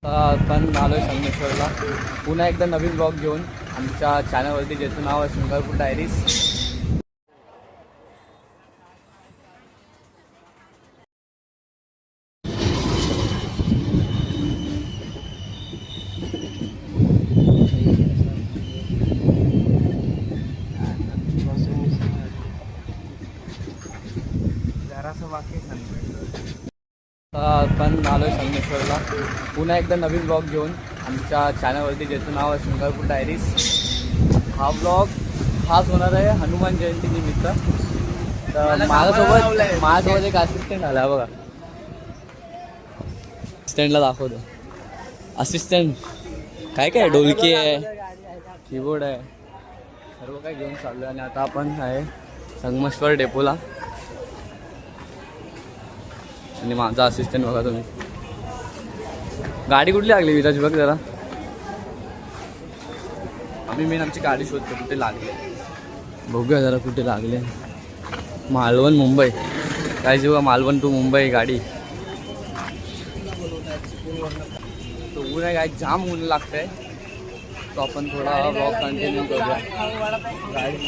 आपण आलो आहे संगमेश्वरला पुन्हा एकदा नवीन ब्लॉग घेऊन आमच्या चॅनलवरती, ज्याचं नाव आहे शृंगारपूर डायरीज. आपण आलो आहे संगमेश्वरला पुन्हा एकदा नवीन ब्लॉग घेऊन आमच्या चॅनलवरती, ज्याचं नाव आहे शृंगारपूर डायरीज. हा ब्लॉग खास होणार आहे हनुमान जयंती निमित्त. तर माझ्यासोबत एक असिस्टंट आला बघा. असिस्टंटला दाखवतो. असिस्टंट काय काय ढोलकी आहे, कीबोर्ड आहे, सर्व काय घेऊन चाललो आहे. आणि आता आपण आहे संगमेश्वर डेपोला. आणि माझा असिस्टंट बघा तुम्ही. गाडी कुठली लागली विराज बघ जरा. आम्ही मेन आमची गाडी शोधतो कुठे लागले, बघूया जरा कुठे लागले. मालवण मुंबई काय जेव्हा मालवण टू मुंबई गाडी. तो ऊन आहे काय, जाम ऊन लागतंय. तो आपण थोडा ब्लॉग कंटिन्यू करूया. गाडी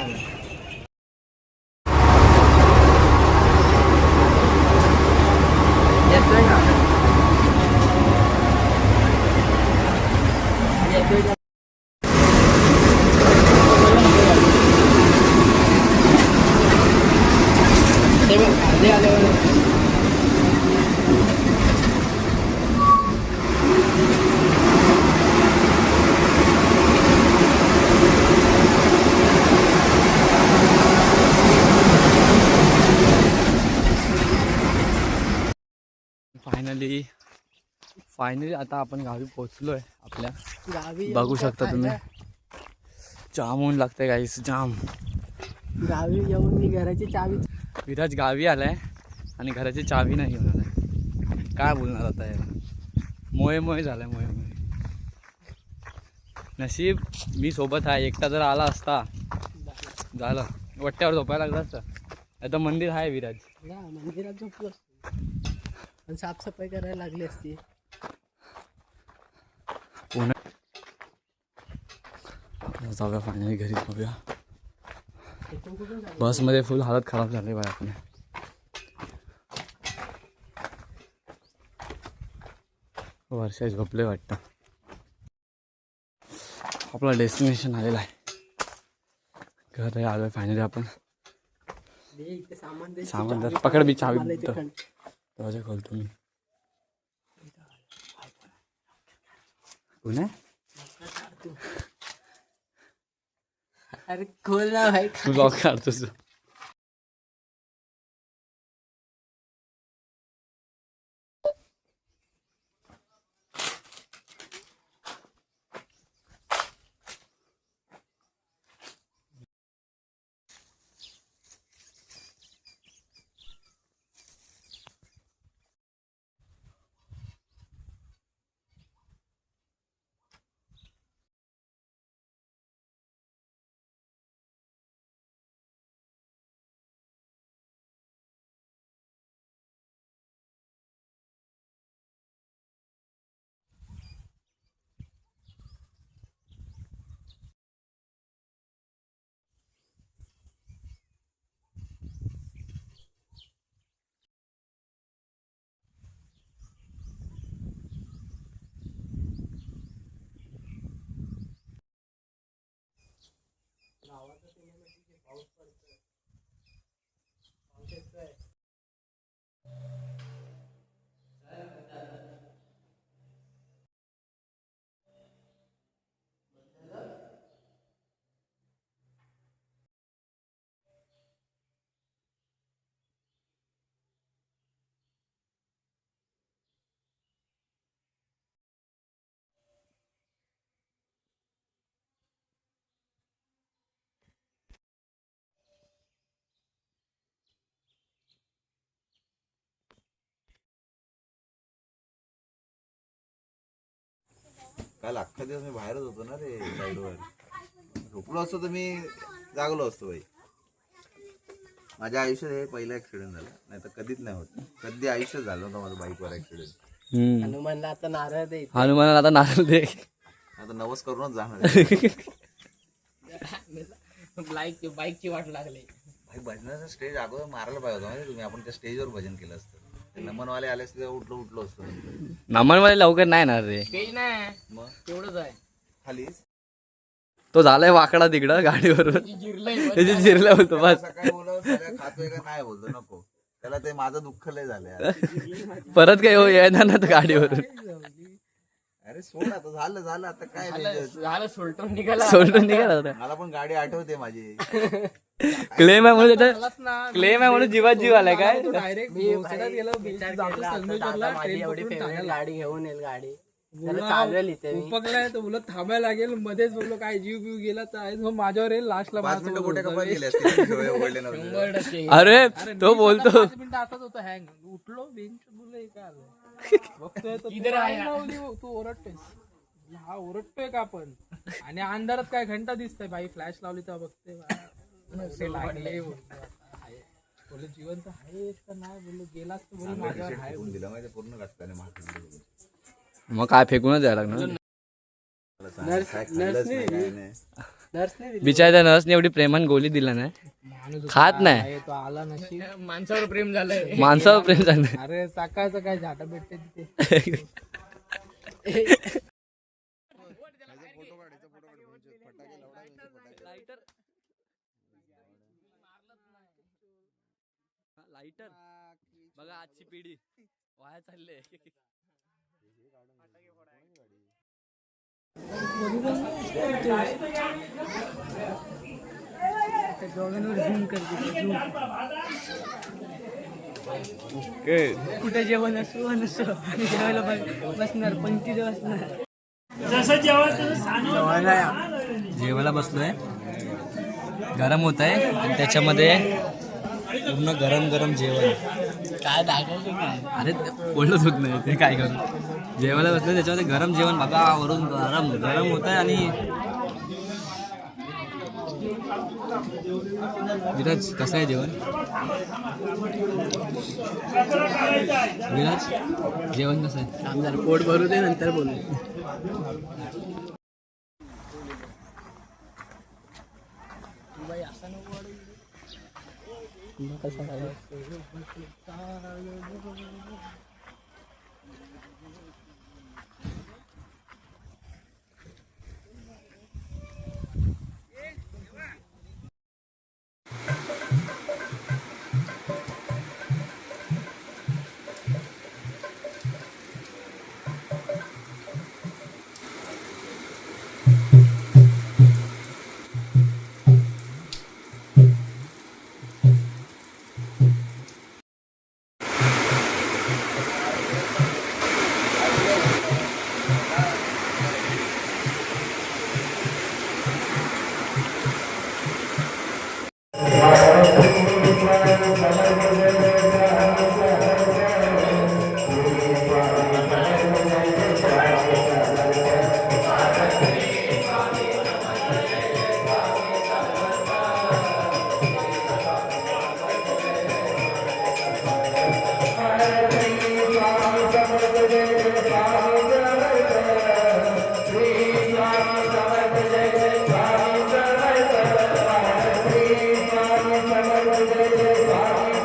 फायनली आता आपण गावी पोहोचलोय आपल्या गावी. बघू शकता तुम्ही, जाम ऊन लागतंय गाईस, जाम. गावी येऊन मी घराची चावी. विराज गावी आलाय आणि घराची चावी नाही घेऊन आलाय. काय बोलणार आता याला. मोये झालाय मोये. नशीब मी सोबत आहे. एकटा जर आला असता झालं, वट्ट्यावर झोपायला लागलं असतं. आता मंदिर आहे विराज, मंदिरात झोपलो असतो आणि साफसफाई करायला लागली असती. जाऊया फायनली घरी. जाऊया. बसमध्ये फुल हालत खराब झाली बाय आपली. वर्षा झोपले वाटतं. आपला डेस्टिनेशन आलेला आहे, घर आहे. आलोय फायनली आपण. सामान तर पकड, मी चावी दरवाजा खोलतो मी. पुणे अरे खोल ना भाई, तू लॉक काढतोस. पाऊस पडतोय, पाऊस येतोय. काल अख्खा दिवस मी बाहेरच होतो ना रे, साईडवर झोपलो असतो तर मी जागलो असतो बाई. माझ्या आयुष्यात हे पहिलं ॲक्सिडेंट झालं, नाही तर कधीच नाही होत. कधी आयुष्यात झालं नव्हतं माझं बाईकवर ॲक्सिडेंट. हनुमानला आता नारळ दे. हनुमानाला आता नारळ दे. आता नवस करूनच जाणार बाईकची वाट लागली. भाई भजनाचं स्टेज अगोदर मारायला पाहिजे होतं माहिती तुम्ही. आपण त्या स्टेजवर भजन केलं असतं. नमनवाले आले असते उठलो असतो. नमनवाले लवकर नाही येणार रे. स्टेज नाही मग तेवढंच आहे. खालीच तो झालाय वाकडा तिकडं गाडीवरून त्याची जिरला बोलतो बस. सकाळी बोलव खातोय का नाही बोलतो नको. त्याला ते माझं दुःख लय झालंय. परत काय हो येणार ना गाडीवरून. अरे सोड आता झालं आता काय झालं सोलटून निघाला. सोडून निघाला होता. मला पण गाडी आठवते माझी. क्लेम आहे म्हणून त्याचा क्लेम आहे म्हणून जीवात जीव आलाय काय. डायरेक्ट एवढी फेवरेट गाडी घेऊन येईल गाडी चालेल इथे उपकलाय तर बोलत थांबायला लागेल. मध्येच बोललो काय जीव बिव गेला तर आहे मग माझ्यावर येईल लास्टला 5 मिनिटं कुठे कपात गेले असते डोळे उघडले नव्हते. अरे तो बोलतो 5 मिनिटं असाच होतं हँग. उठलो बेंच बोललो हे काय आलं बघतोय तर तू line लावली, तू ओरडतोय. हा ओरडतोय का आपण. आणि अंधारात काय घंटा दिसतंय बाई. फ्लॅश लावली तेव्हा बघते लागले. बोललो जिवंत आहेस का नाही. बोललो गेलास तर बोललो माझ्यावर आहे. फेकून दिलं माहिती पूर्ण घटकाने मारलं. मग काय फेकूनच द्यायला लागणार. काय खाल्लंच नाही, काय नाही. बिचाऱ्या नर्सने एवढी प्रेमान गोळी दिला नाही. खात नाही. तो आला नशीब. माणसावर प्रेम झालंय. माणसावर प्रेम झालं. अरे सकाळचं काय झाटा भेटते तिथे. लाईटर बघा आजची पिढी वाया चालले. कुठे जेवण असो नसो जेवायला बसणार पंक्ती बसणार. जेवायला बसलोय. गरम होत आहे आणि त्याच्यामध्ये पूर्ण गरम गरम जेवण. काय दाखवतो अरे बोलत होत नाही ते काय करू. जेवायला बसलोय त्याच्यामध्ये गरम जेवण बघा. वरून गरम गरम होत आहे. आणि विराज कसं आहे जेवण. विराज जेवण कसं आहे. आमदार पोट भरू दे नंतर बोलू. Bye.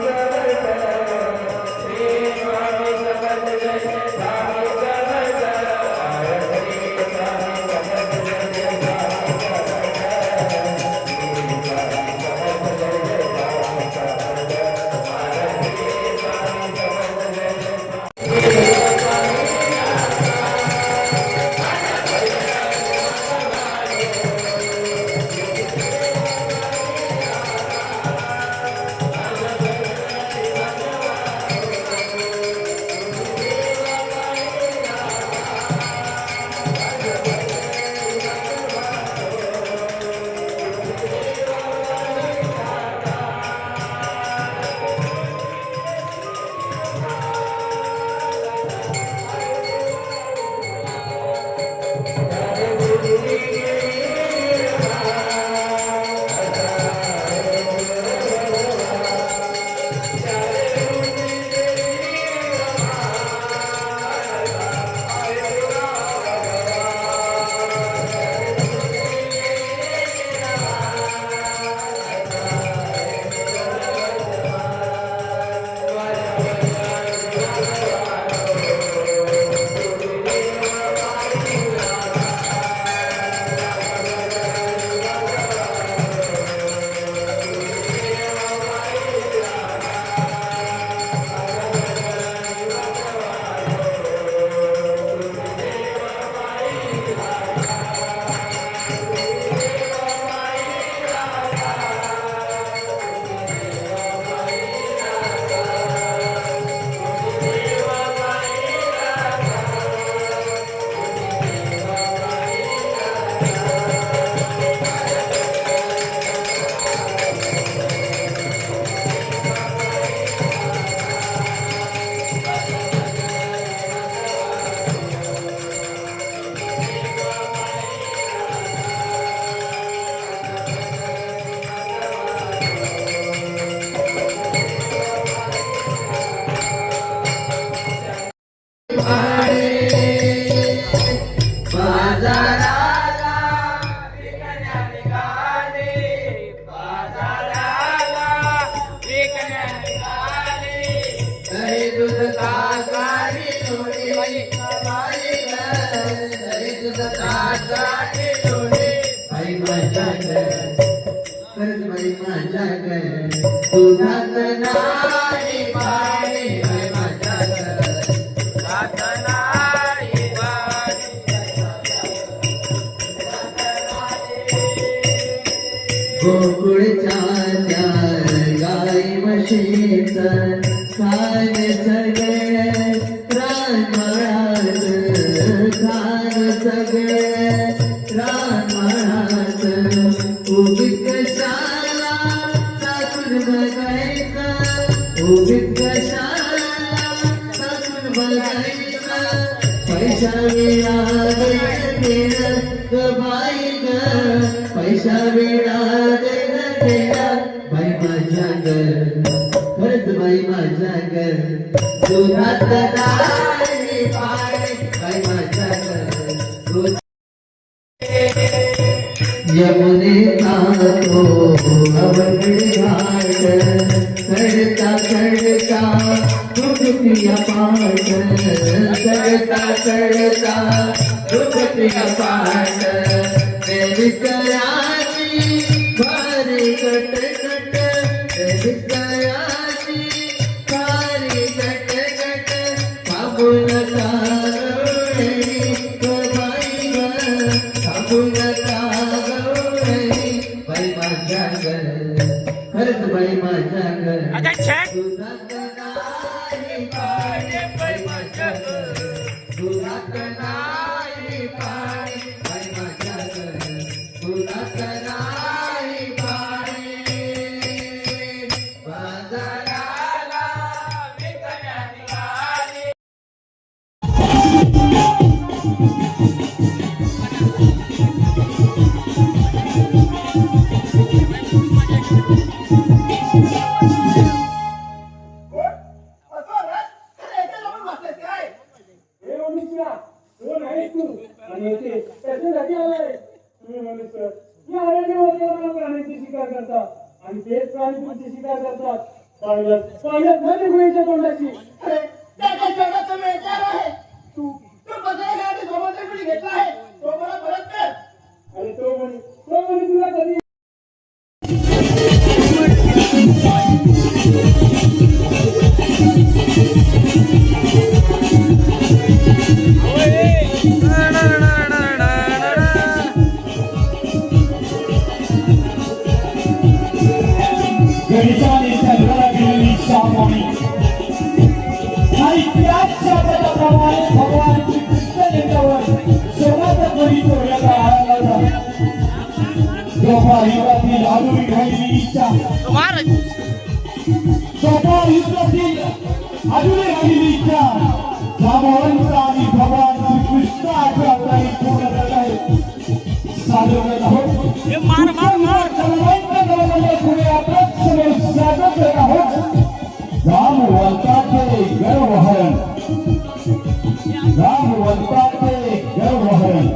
तुझं ताट आणि डोळे बाई माझ्या घर खरंच बाई माझ्या घर दुधात नाही पाणी बाई माझ्या घर दुधात नाही पाणी गोकुळच्या त्या गाई म्हशीचं खान सगळे रानमाळात खान सगळे रानमाळात उगीच कशाला सासून बघायचं उगीच कशाला सासून बघायचं पैसा वेळा देणं ग बाई ग पैसा वेळा देणं बाई माझ्या घर खरंच बाई माझ्या घर दुधात नाही पाणी बाई माझ्या घर यमुनेचा तो अवघड घाट चढता चढता दुखप्रिया पाठ चढता चढता दुखप्रिया पाठ विकयाची भारी कट कट विकयाची भारी कट कट थांबून तारवणे बाई ग थांबून तारवणे बाई माझ्या घर खरंच बाई माझ्या घर दुधात नाही पाणी बाई माझ्या घर दुधात नाही पाणी बाई माझ्या घर दुधात नाही पाणी बाजाराला विकण्या निघाली आणि तेच प्राणी तुमची शिकार करतात पाण्यात मध्ये गुहेच्या तोंडाची अरे त्या काय जगाचा मेकार आहे तू बघायला आणि समुद्राकडे घेतला आहे तो मला परत कर आणि तो म्हणे तुला कधी गणिताने चंद्राला गेलेली सामानी आणि त्याच शब्दाप्रमाणे भगवान श्रीकृष्ण यांच्यावर सर्वात बळी चोरण्याचा आळा लावला जोपा युगातील आधुरी राहिलेली इच्छा जोपा युगातील आधुरी राहिलेली इच्छा जांबवंत आणि भगवान श्रीकृष्ण अवतारी पूर्ण करत आहे साधवत आहोत पुढे आपण सगळे स्वागत करत आहोत जांबवंताचे गर्वहरण जांबवंताचे गर्वहरण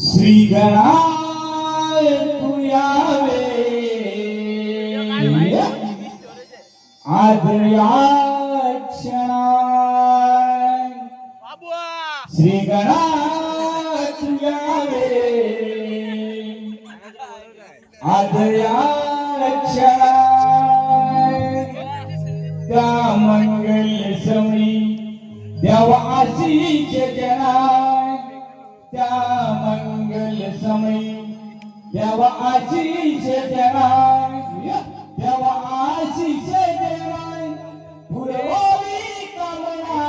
श्री गणाय तू यावे आदया क्षणा श्री गणाय तू यावे आदया क्षणा त्या मंगल समयी देवाशीच जना त्या मंगल समयी देवाशीच जना देवाशीच जना पुरवावी कामना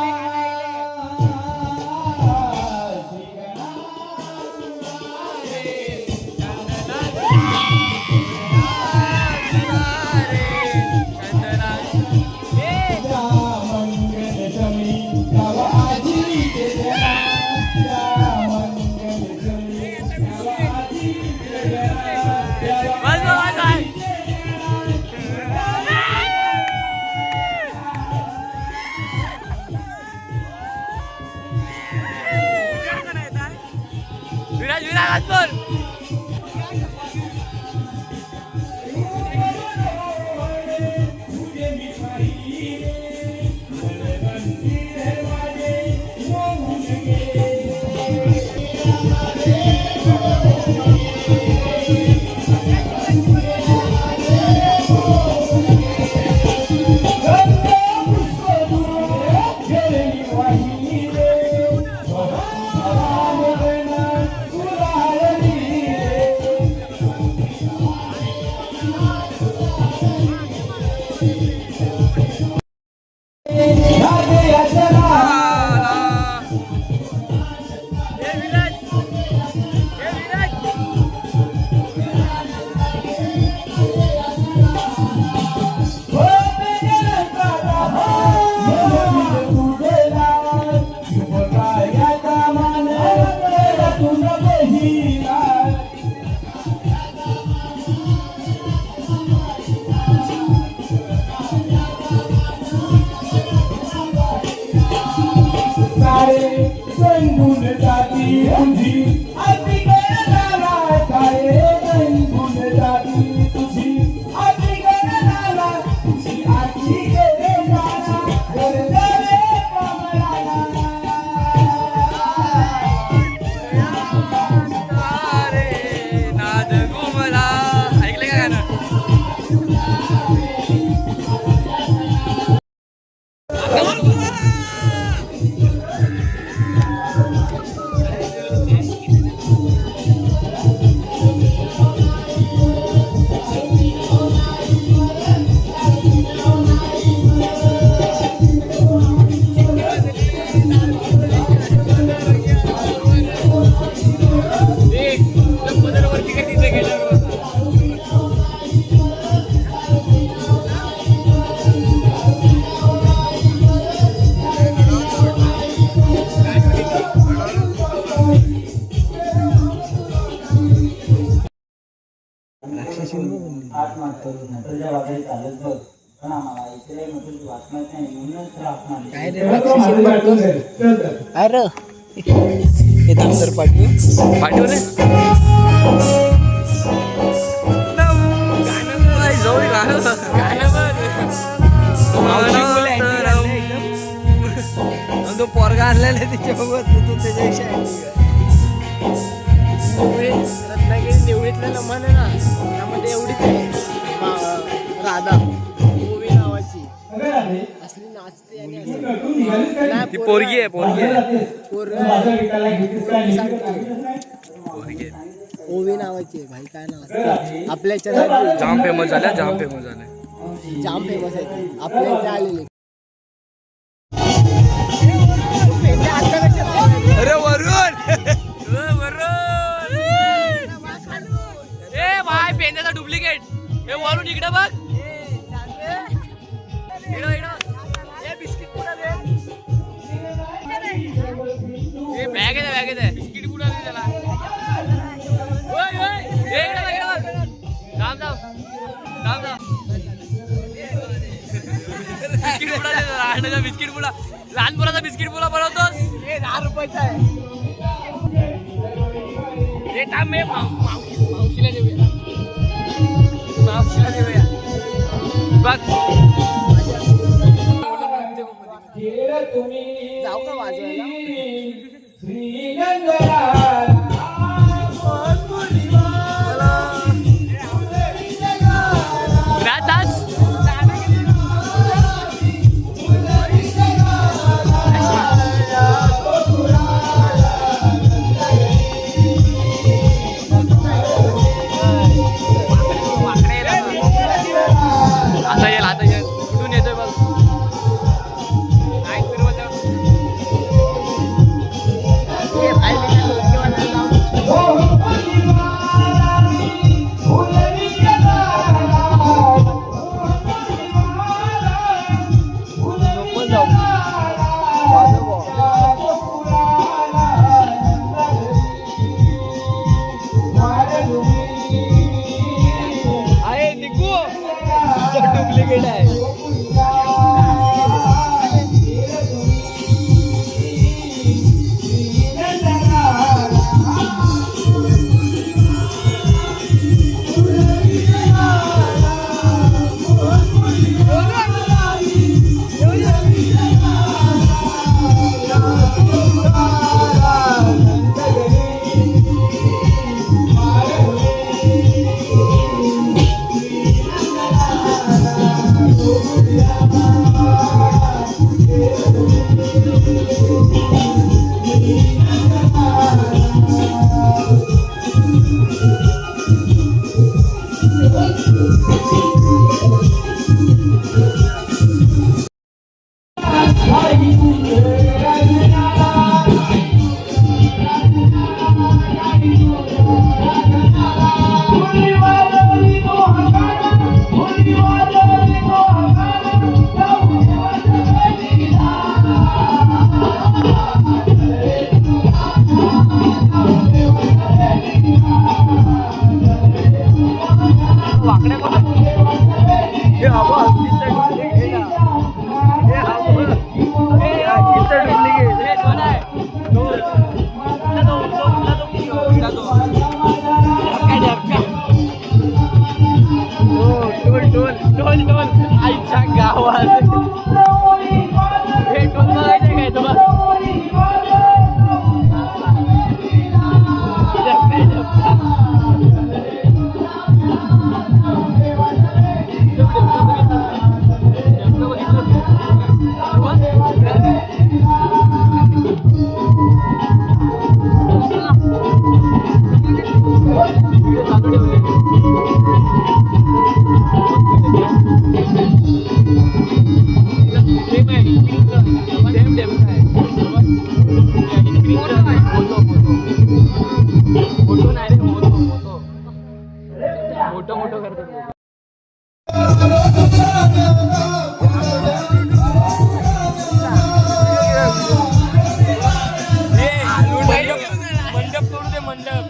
काय रे राक्षसी पडतो अरे हे दामदार पाठवू रे तो पोरगा आणलेला त्याच्याबरोबर तू त्याच्यापेक्षा रत्नागिरी निवडीतलं नमन आहे ना त्यामध्ये एवढीच आहे राधा ओवी नावाची असली नाचते आणि ती पोरगी आहे ओवी नावाची आहे भाई काय नाव आपल्या याच्यात जाम फेमस झाल्या जाम फेमस आहे ती आपल्या इथे आलेली अरे वरुण ए भाई पेंद्याचा डुप्लिकेट हे वरुण इकडे बघ बॅग आहे बिस्किट कुठं त्याला बिस्किट पुडा लहान पोराचा बिस्किट पुडा बनवतोस 10 रुपयाचा आहे मावशीला देऊया. मावशीला देऊया. बघ जाऊ का वाजवायला? आता येईल कुठून येतोय बघ. नाही फिरवत आहे निकू डुप्लिकेट आहे. आईच्या गावात हे टोल बघायचं काय तुम्हाला? फोटो नाही रे मोठं मोठं करतात. मंडप तोडू दे मंडप.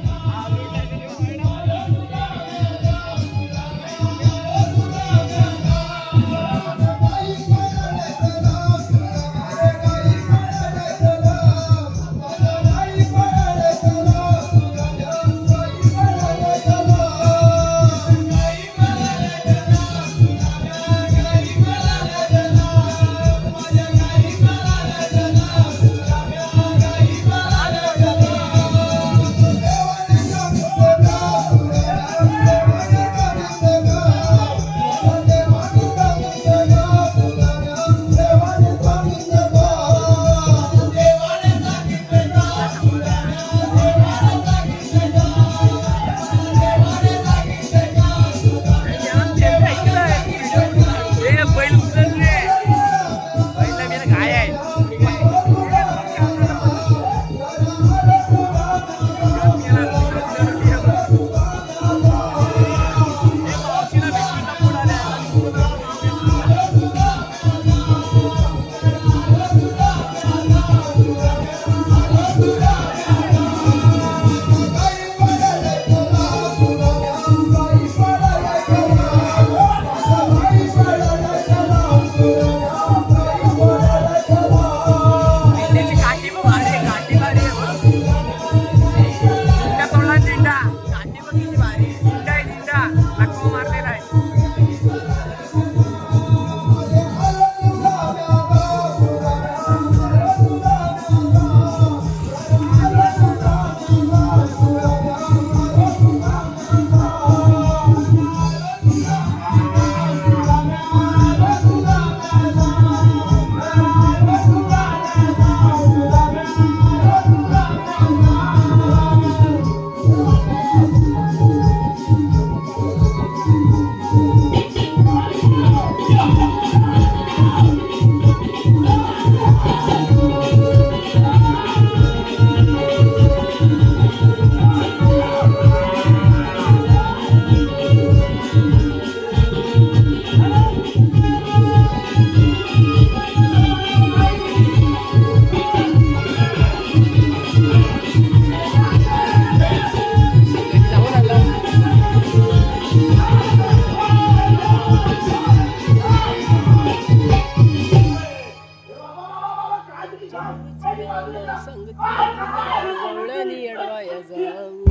गवळणी अडवाया जाऊ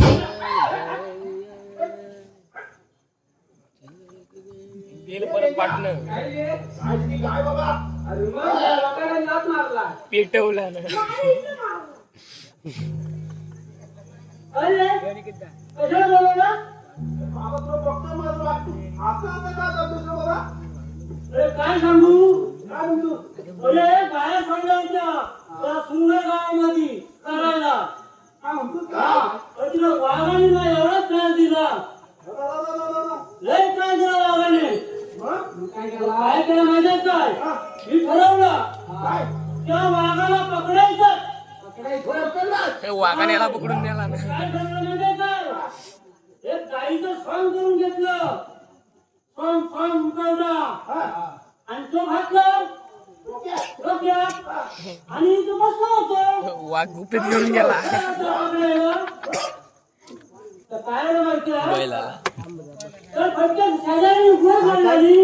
गेल परत पाटणं काय बाबा पेटवलं ना कशाला बोलवलं? बाबा तुला बघतो मला तुला असं का करतोस रे बाबा? अरे काय सांगू? काय म्हणतो? अरे बाहेर पडलं होतं त्या सुंदर गावामध्ये करायला. काय म्हणतोस का? तुला वाघाने ना एवढा त्रास दिला. लय त्रास दिला वाघाने. काय केलं माहिती काय? मी ठरवलं त्या वाघाला पकडायचं. वाघाने याला पकडून नेला ना काय ठरवलं माहिती काय? एक गाईचं स्वांग करून घेतलं. स्वांग उकळला आणि तो घातला डोक्यात आणि तो बसला होतो. वाघ गुपित घेऊन गेला तर काय झालं माहिती आहे? बैलाला तर फटकन शेजारी उभं झाली.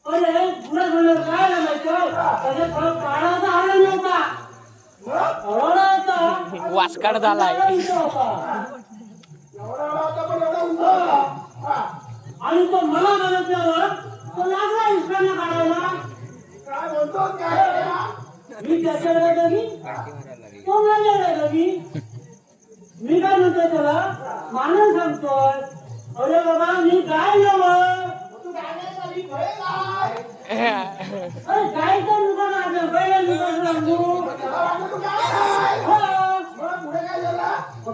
अरे पुढे झालं काय झालं माहिती आहे? त्याच्या थोडं काळाचा आला नव्हता. हळवला होता. वासकाड झालाय आणि तो मला बघितल्यावर तो लागला इस्लामला काढायला. काय म्हणतो काय? मी त्याच्याकडे बघी तो माझ्याकडे बघी. मी काय म्हणतोय त्याला मानून सांगतोय अरे बाबा मी काय नवं अरे काय तर दुकान आहे पहिल्या दुकान सांगू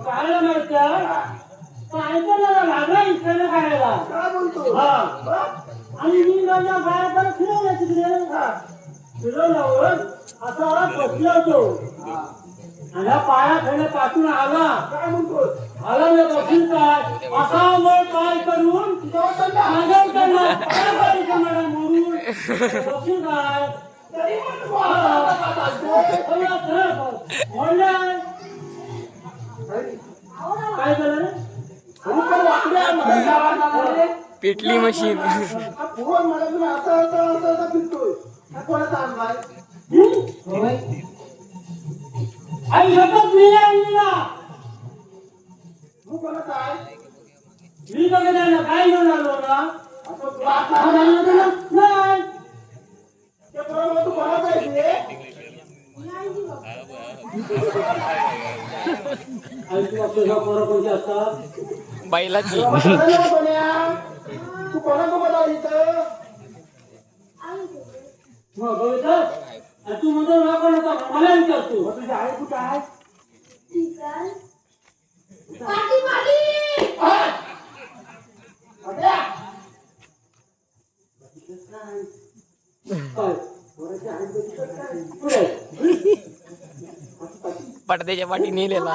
काय माहित काय तर लागला इकडे खायला. आणि मी माझ्या बाहेर फिरवलं तिकडे फिरवल्यावर असा बसला होतो आणि पाया खायला पाठून आला. काय म्हणतो आला मी बसून काय असा वर पाय करून माझ्या मला मोडून बसून काय काय झालं पेटली मशीन आई शपथ मी आणलीला मी बघायला काय घेऊन आलो ना नाही कोणते असतात बैलाची तू कोणासोबत आली तर तू म्हणतो ना कोणाचा मला विचारतो तुझी आई कुठं आहे पडद्याच्या पाठी नेलेला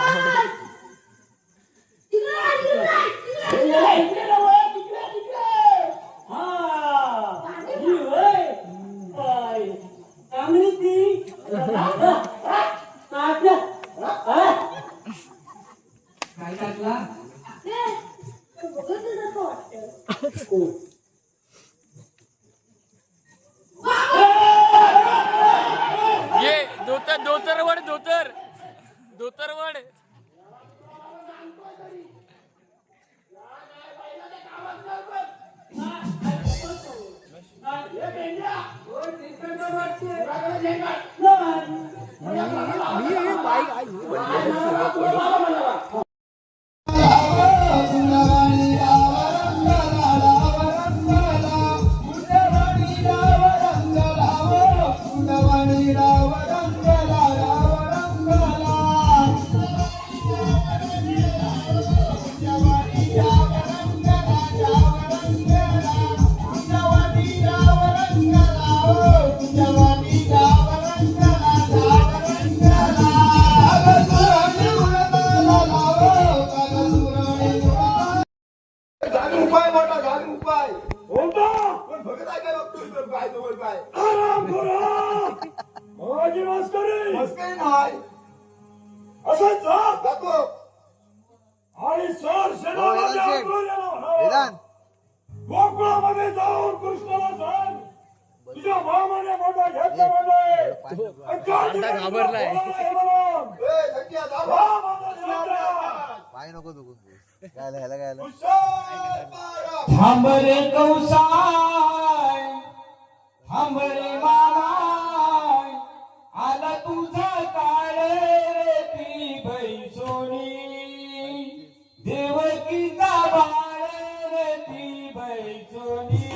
ये धोतर वड धोतर वड वेदांत गोकुळामध्ये जाऊन कृष्णाला सांग तुझ्या भावाने मोठा घेतला म्हणजे घाबरलाय. पाय नको दुखून तू काय ह्याला काय थांब रे कौसाय थांब रे मामाय आला तुझा काळ रे ती बैसोनी देवकीचा बाळ रे ती बैसोनी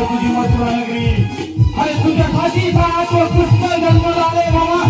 तुझी मथुरा नगरी अरे तुझ्या फाशीचा तो कृष्ण जन्मला आले मामा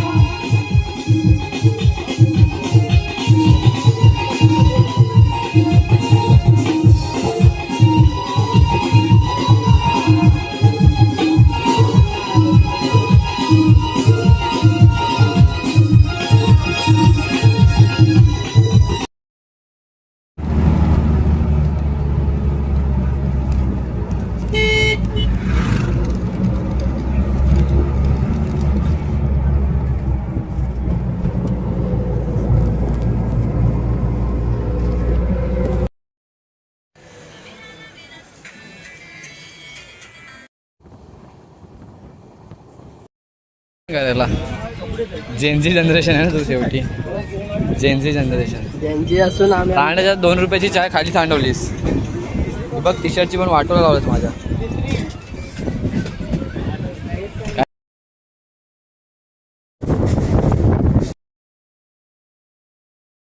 करायला जेनझी जनरेशन आहे ना तू शेवटी जेनझी जनरेशन त्यांची असून आम्ही सांडाच्या 2 रुपयाची चाय खाली सांडवलीस बघ टी शर्टची पण वाटोला लावलंस माझ्या